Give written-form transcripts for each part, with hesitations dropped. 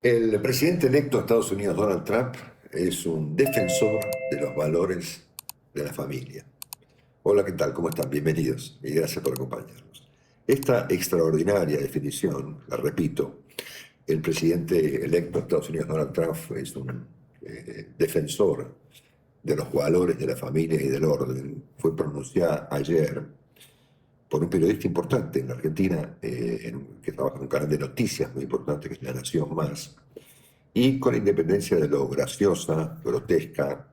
El presidente electo de Estados Unidos, Donald Trump, es un defensor de los valores de la familia. Hola, ¿qué tal? ¿Cómo están? Bienvenidos y gracias por acompañarnos. Esta extraordinaria definición, la repito, el presidente electo de Estados Unidos, Donald Trump, es un defensor de los valores de la familia y del orden. Fue pronunciada ayer por un periodista importante en la Argentina, que trabaja en un canal de noticias muy importante que es La Nación Más. Y con independencia de lo graciosa, grotesca,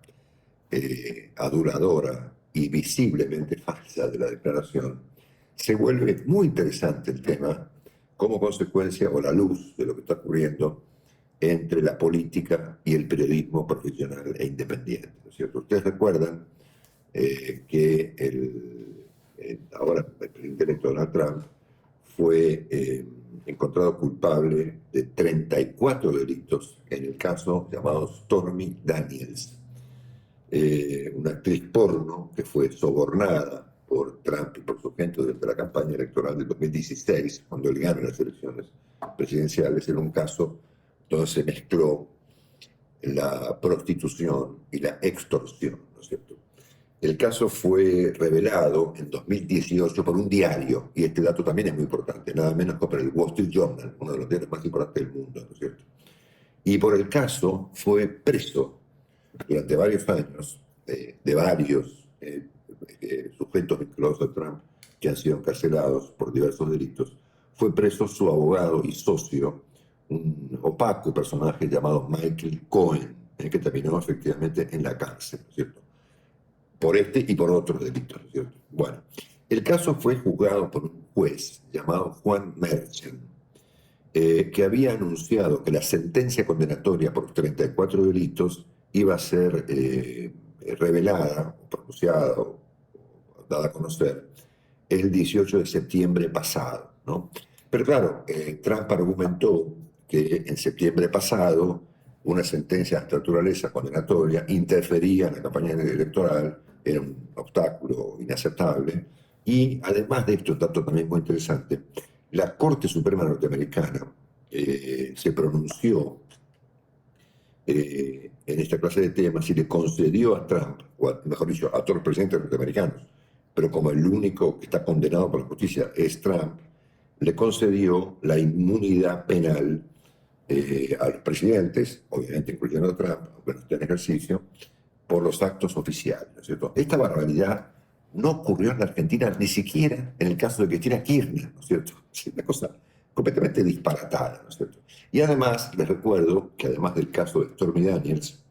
aduladora y visiblemente falsa de la declaración, se vuelve muy interesante el tema como consecuencia o la luz de lo que está ocurriendo entre la política y el periodismo profesional e independiente, ¿no es cierto? Ustedes recuerdan que ahora el presidente electo Donald Trump fue encontrado culpable de 34 delitos en el caso llamado Stormy Daniels, una actriz porno que fue sobornada por Trump y por su gente durante la campaña electoral del 2016, cuando él gana las elecciones presidenciales. Era un caso donde se mezcló la prostitución y la extorsión, ¿no es cierto? El caso fue revelado en 2018 por un diario, y este dato también es muy importante, nada menos que por el Wall Street Journal, uno de los diarios más importantes del mundo, ¿no es cierto? Y por el caso fue preso durante varios años de varios sujetos vinculados a Trump que han sido encarcelados por diversos delitos. Fue preso su abogado y socio, un opaco personaje llamado Michael Cohen, que terminó efectivamente en la cárcel, ¿no es cierto? Por este y por otros delitos, ¿no es cierto? Bueno, el caso fue juzgado por un juez llamado Juan Merchant, que había anunciado que la sentencia condenatoria por 34 delitos iba a ser revelada, o pronunciada, o dada a conocer el 18 de septiembre pasado, ¿no? Pero claro, Trump argumentó que en septiembre pasado una sentencia de esta naturaleza condenatoria interfería en la campaña electoral, era un obstáculo inaceptable, y además de esto, un dato también muy interesante, la Corte Suprema Norteamericana se pronunció en esta clase de temas y le concedió a Trump, mejor dicho, a todos los presidentes norteamericanos, pero como el único que está condenado por la justicia es Trump, le concedió la inmunidad penal a los presidentes, obviamente incluyendo a Trump, aunque no esté en ejercicio, por los actos oficiales, ¿no es cierto? Esta barbaridad no ocurrió en la Argentina ni siquiera en el caso de Cristina Kirchner, ¿no es cierto? Es una cosa completamente disparatada, ¿no es cierto? Y además, les recuerdo que además del caso de Stormy Daniels,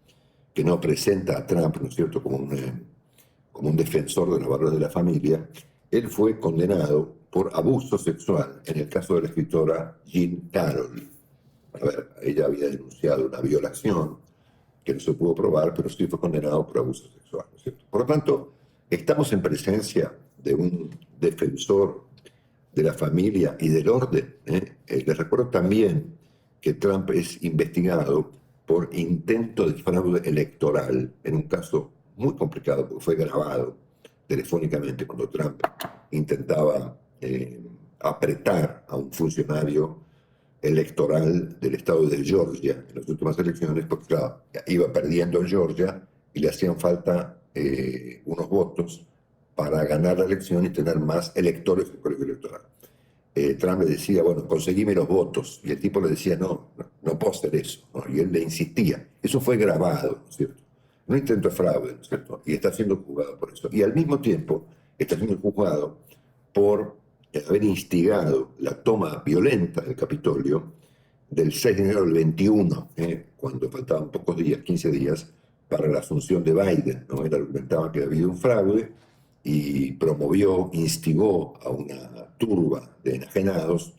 que no presenta a Trump, ¿no es cierto?, como un defensor de los valores de la familia, él fue condenado por abuso sexual en el caso de la escritora Jean Carroll. A ver, ella había denunciado una violación que no se pudo probar, pero sí fue condenado por abuso sexual, ¿no es cierto? Por lo tanto, estamos en presencia de un defensor de la familia y del orden. Les recuerdo también que Trump es investigado por intento de fraude electoral, en un caso muy complicado, porque fue grabado telefónicamente cuando Trump intentaba apretar a un funcionario electoral del estado de Georgia en las últimas elecciones, porque claro, iba perdiendo en Georgia y le hacían falta unos votos para ganar la elección y tener más electores en el colegio electoral. Trump le decía, bueno, conseguime los votos, y el tipo le decía, no, no, no puedo hacer eso, ¿no? Y él le insistía. Eso fue grabado, ¿no es cierto? Un intento de fraude, ¿no es cierto? Y está siendo juzgado por eso. Y al mismo tiempo está siendo juzgado por haber instigado la toma violenta del Capitolio del 6 de enero del 21, cuando faltaban pocos días, 15 días, para la asunción de Biden, ¿no? Él argumentaba que había habido un fraude y promovió, instigó a una turba de enajenados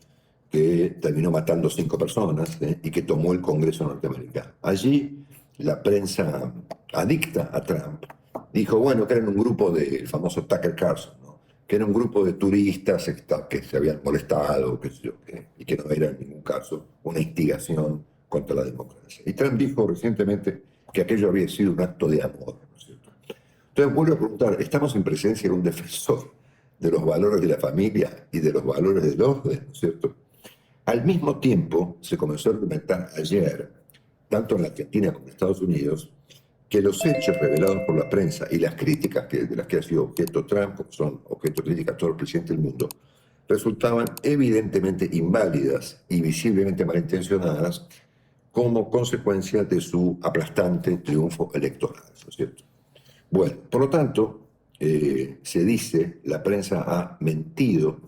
que terminó matando 5 personas, y que tomó el Congreso norteamericano. Allí la prensa adicta a Trump dijo, bueno, que eran un grupo del famoso Tucker Carlson, ¿no? Que era un grupo de turistas que se habían molestado, y que no era en ningún caso una instigación contra la democracia. Y Trump dijo recientemente que aquello había sido un acto de amor, ¿no es cierto? Entonces vuelvo a preguntar, ¿estamos en presencia de un defensor de los valores de la familia y de los valores del orden, ¿no es cierto? Al mismo tiempo, se comenzó a argumentar ayer, tanto en la Argentina como en Estados Unidos, que los hechos revelados por la prensa y las críticas de las que ha sido objeto Trump, como son objeto de crítica a todos los presidentes del mundo, resultaban evidentemente inválidas y visiblemente malintencionadas como consecuencia de su aplastante triunfo electoral, ¿no es cierto? Bueno, por lo tanto, se dice, la prensa ha mentido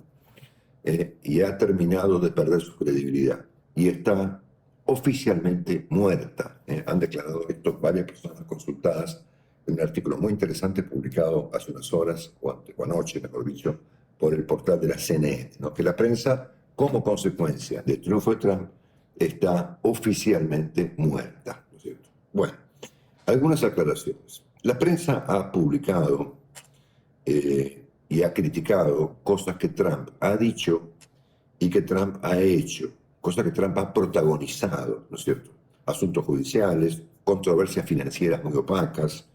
y ha terminado de perder su credibilidad y está oficialmente muerta. Han declarado esto varias personas consultadas en un artículo muy interesante publicado hace unas horas, o anoche, mejor dicho, por el portal de la CNN, ¿no? Que la prensa, como consecuencia del triunfo de Trump, está oficialmente muerta, ¿no es cierto? Bueno, algunas aclaraciones. La prensa ha publicado y ha criticado cosas que Trump ha dicho y que Trump ha hecho, cosas que Trump ha protagonizado, ¿no es cierto? Asuntos judiciales, controversias financieras muy opacas,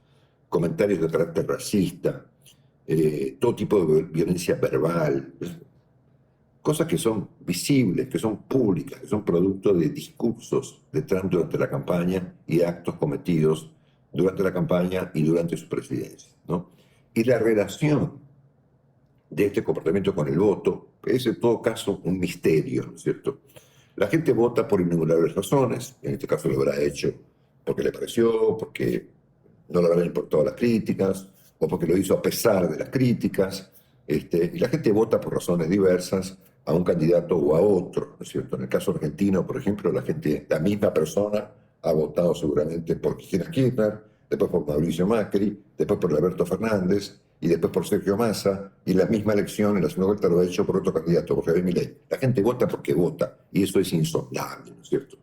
comentarios de carácter racista, todo tipo de violencia verbal, cosas que son visibles, que son públicas, que son producto de discursos de Trump durante la campaña y actos cometidos durante la campaña y durante su presidencia, ¿no? Y la relación de este comportamiento con el voto es en todo caso un misterio, ¿no es cierto? La gente vota por innumerables razones, en este caso lo habrá hecho porque le pareció, porque no le habrán importado las críticas, o porque lo hizo a pesar de las críticas, y la gente vota por razones diversas a un candidato o a otro, ¿no es cierto? En el caso argentino, por ejemplo, la misma persona ha votado seguramente por Cristina Kirchner, después por Mauricio Macri, después por Alberto Fernández, y después por Sergio Massa, y la misma elección en la segunda vuelta lo ha hecho por otro candidato, por Javier Milei. La gente vota porque vota, y eso es insondable, ¿no es cierto?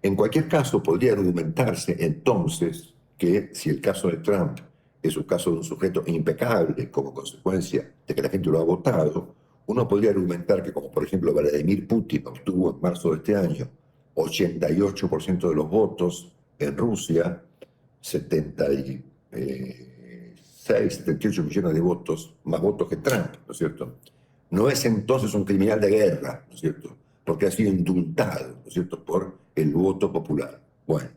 En cualquier caso, podría argumentarse entonces que si el caso de Trump es un caso de un sujeto impecable como consecuencia de que la gente lo ha votado, uno podría argumentar que, como por ejemplo Vladimir Putin obtuvo en marzo de este año 88% de los votos en Rusia, 78 millones de votos, más votos que Trump, ¿no es cierto? No es entonces un criminal de guerra, ¿no es cierto? Porque ha sido indultado, ¿no es cierto?, por el voto popular. Bueno,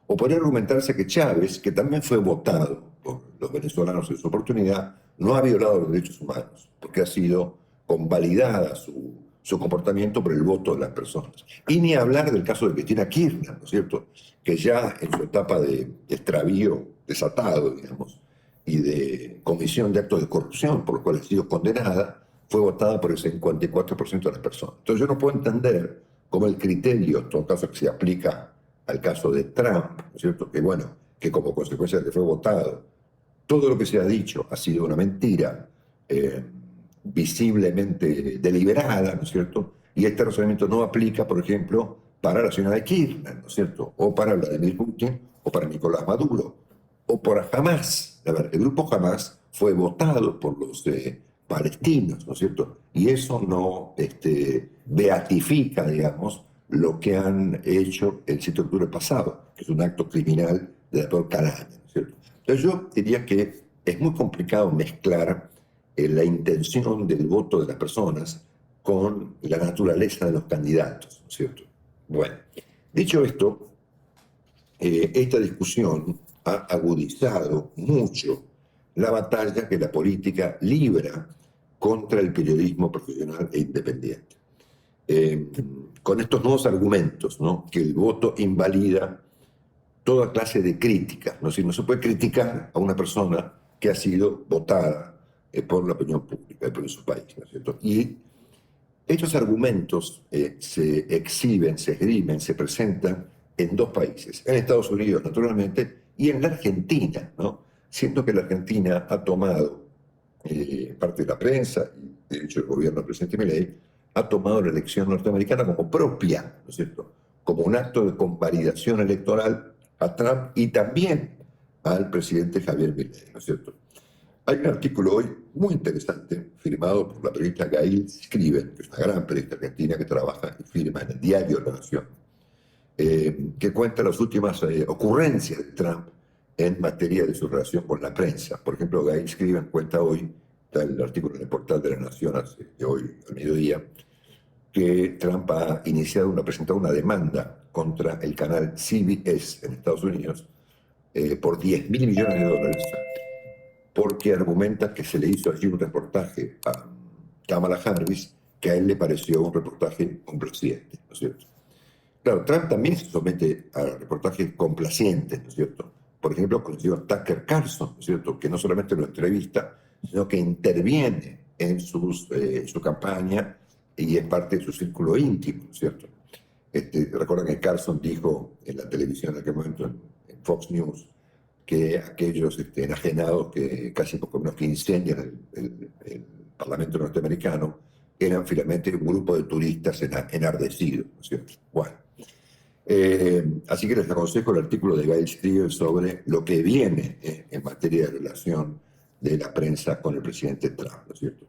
o podría argumentarse que Chávez, que también fue votado por los venezolanos en su oportunidad, no ha violado los derechos humanos, porque ha sido convalidada su comportamiento por el voto de las personas. Y ni hablar del caso de Cristina Kirchner, ¿no es cierto?, que ya en su etapa de extravío desatado, digamos, y de comisión de actos de corrupción, por los cuales ha sido condenada, fue votada por el 54% de las personas. Entonces yo no puedo entender cómo el criterio, en todo caso que se aplica al caso de Trump, ¿no es cierto?, que bueno, que como consecuencia de que fue votado, todo lo que se ha dicho ha sido una mentira visiblemente deliberada, ¿no es cierto? Y este razonamiento no aplica, por ejemplo, para la señora Kirchner, ¿no es cierto? O para Vladimir Putin, o para Nicolás Maduro, o por Hamas. A ver, el grupo Hamas fue votado por los palestinos, ¿no es cierto? Y eso no beatifica, digamos, lo que han hecho el 7 de octubre pasado, que es un acto criminal de la peor calaña, ¿no es cierto? Entonces yo diría que es muy complicado mezclar la intención del voto de las personas con la naturaleza de los candidatos, ¿no es cierto? Bueno, dicho esto, esta discusión ha agudizado mucho la batalla que la política libra contra el periodismo profesional e independiente. Con estos nuevos argumentos, ¿no?, que el voto invalida toda clase de críticas, ¿no? Si no se puede criticar a una persona que ha sido votada por la opinión pública, por su país, ¿no es cierto? Y estos argumentos se exhiben, se esgrimen, se presentan en dos países, en Estados Unidos naturalmente y en la Argentina, ¿no? Siento que la Argentina ha tomado, parte de la prensa, y de hecho el gobierno del presidente Milei, ha tomado la elección norteamericana como propia, ¿no es cierto?, como un acto de convalidación electoral a Trump y también al presidente Javier Milei, ¿no es cierto? Hay un artículo hoy muy interesante, firmado por la periodista Gail Scriven, que es una gran periodista argentina que trabaja y firma en el diario La Nación, que cuenta las últimas ocurrencias de Trump en materia de su relación con la prensa. Por ejemplo, Gail Scriven cuenta hoy, está el artículo en el portal de La Nación de hoy al mediodía, que Trump ha presentado una demanda contra el canal CBS en Estados Unidos por $10.000 millones, porque argumenta que se le hizo allí un reportaje a Kamala Harris que a él le pareció un reportaje complaciente, ¿no es cierto? Claro, Trump también se somete a reportajes complacientes, ¿no es cierto? Por ejemplo, con el señor Tucker Carlson, ¿no es cierto? Que no solamente lo entrevista, sino que interviene en su campaña y es parte de su círculo íntimo, ¿no es cierto? Recuerdan que Carlson dijo en la televisión en aquel momento, en Fox News, que aquellos enajenados que casi poco menos que incendian el Parlamento norteamericano eran finalmente un grupo de turistas enardecidos, ¿no es cierto? Bueno, así que les aconsejo el artículo de Gail Steele sobre lo que viene en materia de relación de la prensa con el presidente Trump, ¿no es cierto?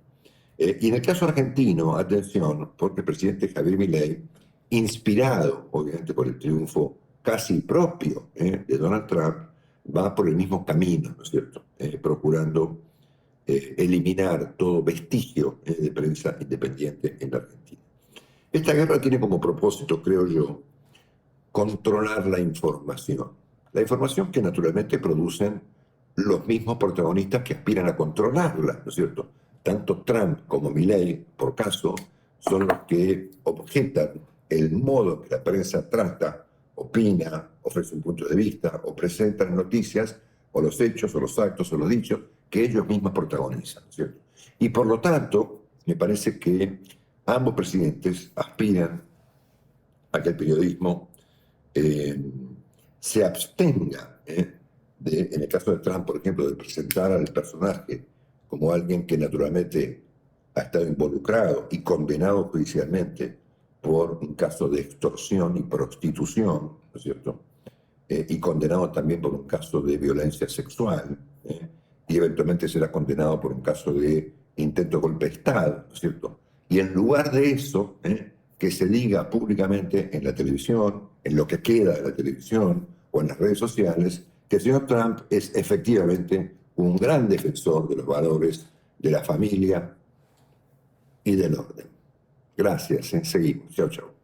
Y en el caso argentino, atención, porque el presidente Javier Milei, inspirado obviamente por el triunfo casi propio de Donald Trump, va por el mismo camino, ¿no es cierto? Procurando eliminar todo vestigio de prensa independiente en la Argentina. Esta guerra tiene como propósito, creo yo, controlar la información. La información que naturalmente producen los mismos protagonistas que aspiran a controlarla, ¿no es cierto? Tanto Trump como Milei, por caso, son los que objetan el modo en que la prensa trata, opina, ofrece un punto de vista o presenta las noticias o los hechos o los actos o los dichos que ellos mismos protagonizan, ¿no es cierto? Y por lo tanto, me parece que ambos presidentes aspiran a que el periodismo se abstenga, en el caso de Trump, por ejemplo, de presentar al personaje como alguien que naturalmente ha estado involucrado y condenado judicialmente por un caso de extorsión y prostitución, ¿no es cierto? Y condenado también por un caso de violencia sexual, y eventualmente será condenado por un caso de intento de golpe de Estado, ¿no es cierto? Y en lugar de eso, que se diga públicamente en la televisión, en lo que queda de la televisión o en las redes sociales, que el señor Trump es efectivamente un gran defensor de los valores de la familia y del orden. Gracias, seguimos. Chao, chao.